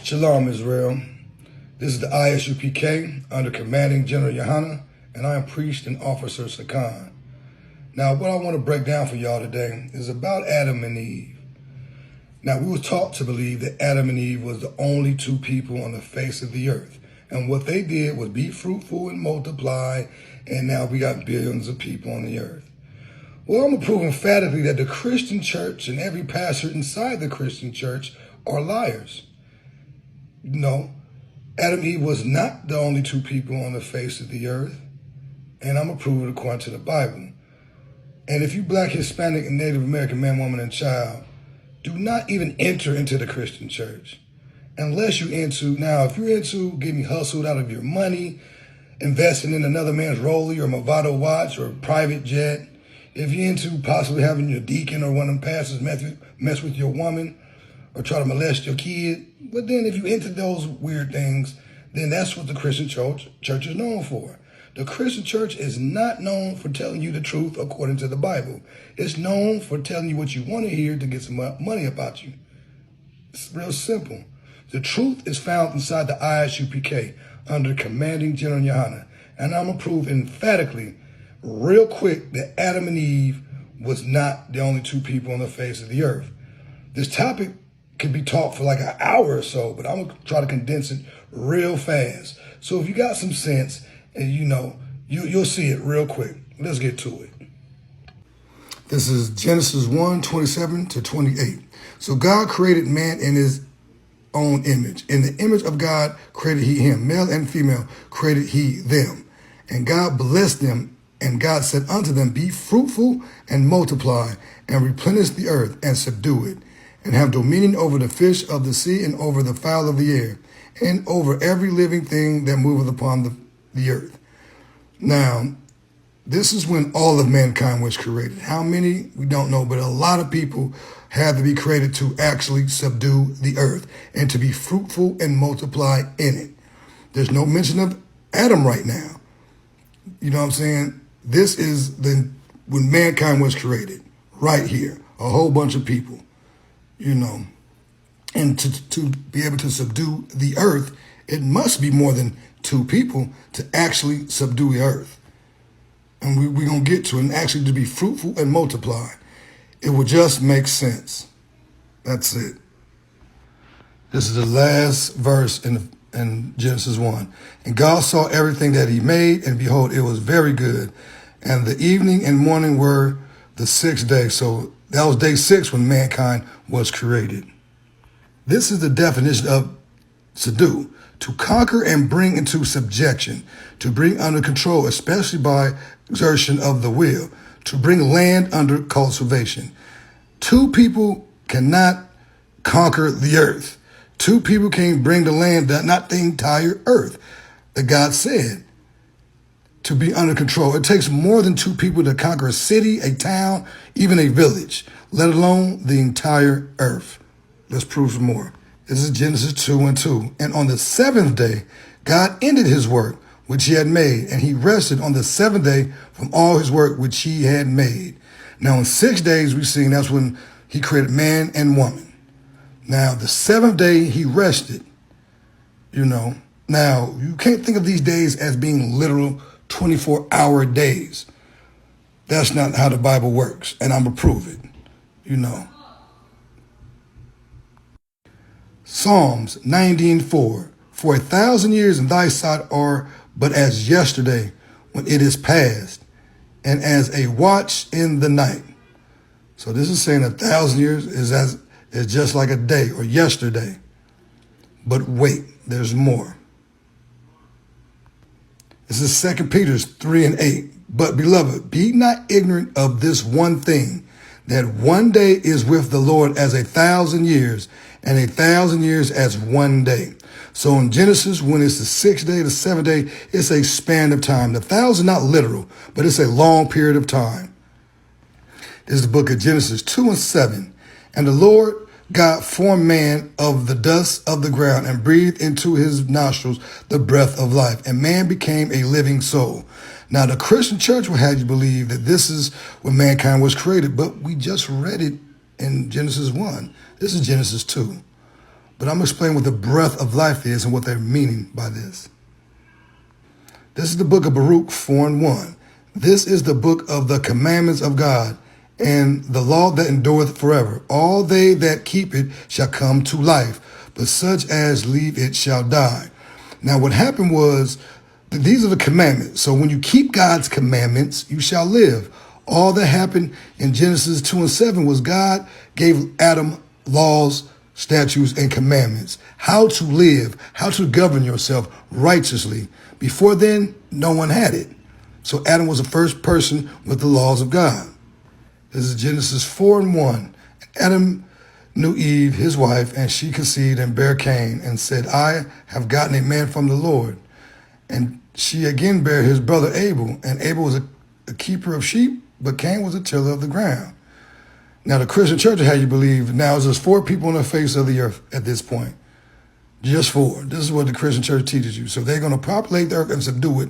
Shalom, Israel. This is the I.S.U.P.K. under Commanding General YAHANNA, and I am Priest and Officer Sakan. Now, what I want to break down for y'all today is about Adam and Eve. Now, we were taught to believe that Adam and Eve was the only two people on the face of the earth. And what they did was be fruitful and multiply, and now we got billions of people on the earth. Well, I'm going to prove emphatically that the Christian church and every pastor inside the Christian church are liars. No, Adam and Eve was not the only two people on the face of the earth, and I'm going to prove it according to the Bible. And if you Black, Hispanic, and Native American man, woman, and child, do not even enter into the Christian church. Unless you're into, now, if you're into getting hustled out of your money, investing in another man's Rollie or Movado watch or private jet, if you're into possibly having your deacon or one of them pastors mess with your woman or try to molest your kid, but then if you're into those weird things, then that's what the Christian church is known for. The Christian church is not known for telling you the truth according to the Bible. It's known for telling you what you want to hear to get some money about you. It's real simple. The truth is found inside the I.S.U.P.K. under Commanding General YAHANNA. And I'm going to prove emphatically, real quick, that Adam and Eve was not the only two people on the face of the earth. This topic could be taught for like an hour or so, but I'm going to try to condense it real fast. So if you got some sense, and you'll see it real quick. Let's get to it. This is Genesis 1:27-28. So God created man in his own image. In the image of God created he him. Male and female created he them. And God blessed them, and God said unto them, be fruitful and multiply, and replenish the earth, and subdue it, and have dominion over the fish of the sea, and over the fowl of the air, and over every living thing that moveth upon the earth. Now, this is when all of mankind was created. How many? We don't know, but a lot of people had to be created to actually subdue the earth and to be fruitful and multiply in it. There's no mention of Adam right now. You know what I'm saying? This is when mankind was created, right here, a whole bunch of people, and to be able to subdue the earth, it must be more than two people to actually subdue the earth. And we're going to get to it, and actually to be fruitful and multiply. It will just make sense. That's it. This is the last verse in Genesis 1. And God saw everything that he made, and behold, it was very good. And the evening and morning were the sixth day. So that was day 6 when mankind was created. This is the definition of subdue: to conquer and bring into subjection, to bring under control, especially by exertion of the will, to bring land under cultivation. Two people cannot conquer the earth. Two people can't bring the land, not the entire earth, that God said to be under control. It takes more than two people to conquer a city, a town, even a village, let alone the entire earth. Let's prove some more. This is Genesis 2:2. And on the 7th day, God ended his work which he had made, and he rested on the 7th day from all his work which he had made. Now in 6 days we see that's when he created man and woman. Now the 7th day he rested. Now you can't think of these days as being literal 24-hour days. That's not how the Bible works, and I'm gonna prove it. Psalms 90:4. For 1,000 years in thy sight are but as yesterday when it is past, and as a watch in the night. So this is saying 1,000 years is just like a day or yesterday. But wait, there's more. This is 2 Peter 3:8. But beloved, be not ignorant of this one thing, that one day is with the Lord as 1,000 years, and 1,000 years as one day. So in Genesis, when it's the 6th day, the 7th day, it's a span of time. The 1,000 not literal, but it's a long period of time. This is the book of Genesis 2:7. And the Lord God formed man of the dust of the ground and breathed into his nostrils the breath of life, and man became a living soul. Now, the Christian church will have you believe that this is when mankind was created, but we just read it in Genesis 1. This is Genesis 2. But I'm going to explain what the breath of life is and what they're meaning by this. This is the book of Baruch 4:1. This is the book of the commandments of God and the law that endureth forever. All they that keep it shall come to life, but such as leave it shall die. Now what happened was, these are the commandments. So when you keep God's commandments, you shall live. All that happened in Genesis 2:7 was God gave Adam laws, statutes, and commandments. How to live, how to govern yourself righteously. Before then, no one had it. So Adam was the first person with the laws of God. This is Genesis 4:1. Adam knew Eve, his wife, and she conceived and bare Cain, and said, I have gotten a man from the Lord. And she again bare his brother Abel, and Abel was a keeper of sheep, but Cain was a tiller of the ground. Now the Christian church, how you believe, now is there's 4 people on the face of the earth at this point. Just 4. This is what the Christian church teaches you. So they're going to populate the earth and subdue it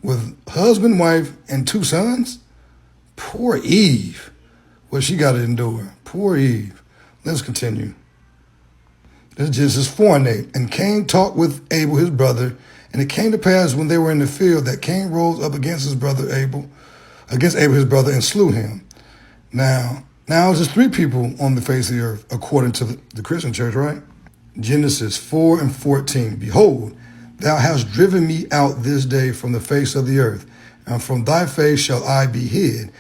with husband, wife, and 2 sons. Poor Eve. What she got to endure. Poor Eve. Let's continue. This is Genesis 4:8. And Cain talked with Abel his brother, and it came to pass when they were in the field that Cain rose up against Abel his brother, and slew him. Now there's 3 people on the face of the earth, according to the Christian church, right? Genesis 4:14. Behold, thou hast driven me out this day from the face of the earth, and from thy face shall I be hid.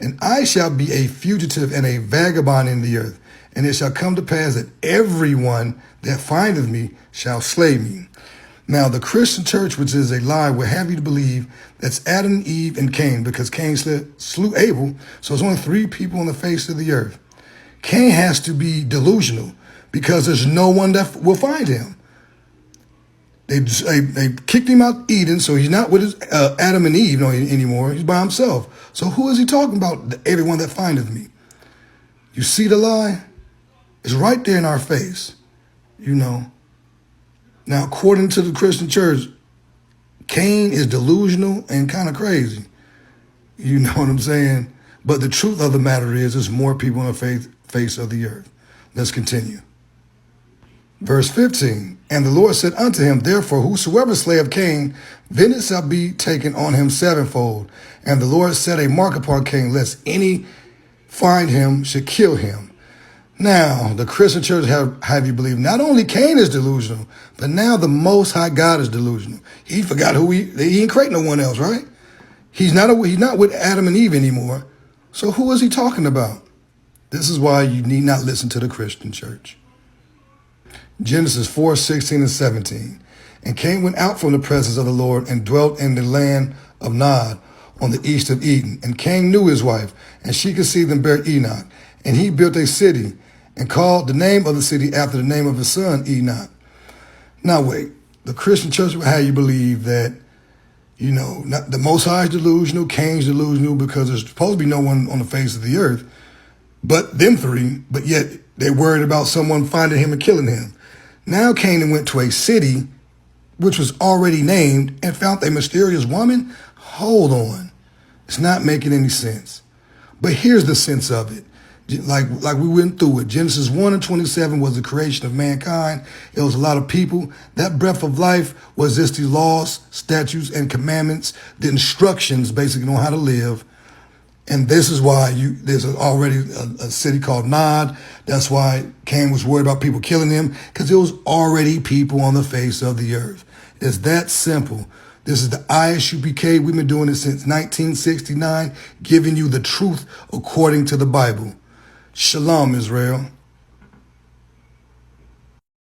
And I shall be a fugitive and a vagabond in the earth. And it shall come to pass that everyone that findeth me shall slay me. Now, the Christian church, which is a lie, will have you to believe that's Adam, Eve, and Cain, because Cain slew Abel. So there's only 3 people on the face of the earth. Cain has to be delusional because there's no one that will find him. They kicked him out Eden, so he's not with his, Adam and Eve anymore. He's by himself. So who is he talking about? Everyone that findeth me. You see the lie? It's right there in our face, Now, according to the Christian church, Cain is delusional and kind of crazy. You know what I'm saying? But the truth of the matter is there's more people on the face of the earth. Let's continue. Verse 15, and the Lord said unto him, therefore, whosoever slayeth Cain, vengeance shall be taken on him 7-fold. And the Lord set a mark upon Cain, lest any find him should kill him. Now, the Christian church have you believe not only Cain is delusional, but now the Most High God is delusional. He forgot who he ain't create no one else, right? He's not with Adam and Eve anymore. So who is he talking about? This is why you need not listen to the Christian church. Genesis 4:16 and 17. And Cain went out from the presence of the Lord and dwelt in the land of Nod on the east of Eden. And Cain knew his wife, and she conceived and bare Enoch. And he built a city and called the name of the city after the name of his son Enoch. Now wait, the Christian church will have you believe that, not the Most High is delusional, Cain's delusional, because there's supposed to be no one on the face of the earth but them 3, but yet they're worried about someone finding him and killing him. Now Canaan went to a city which was already named and found a mysterious woman. Hold on. It's not making any sense. But here's the sense of it. Like we went through it. Genesis 1:27 was the creation of mankind. It was a lot of people. That breath of life was just the laws, statutes, and commandments, the instructions basically on how to live. And this is why there's already a city called Nod. That's why Cain was worried about people killing him, because there was already people on the face of the earth. It's that simple. This is the I.S.U.P.K. We've been doing it since 1969, giving you the truth according to the Bible. Shalom, Israel.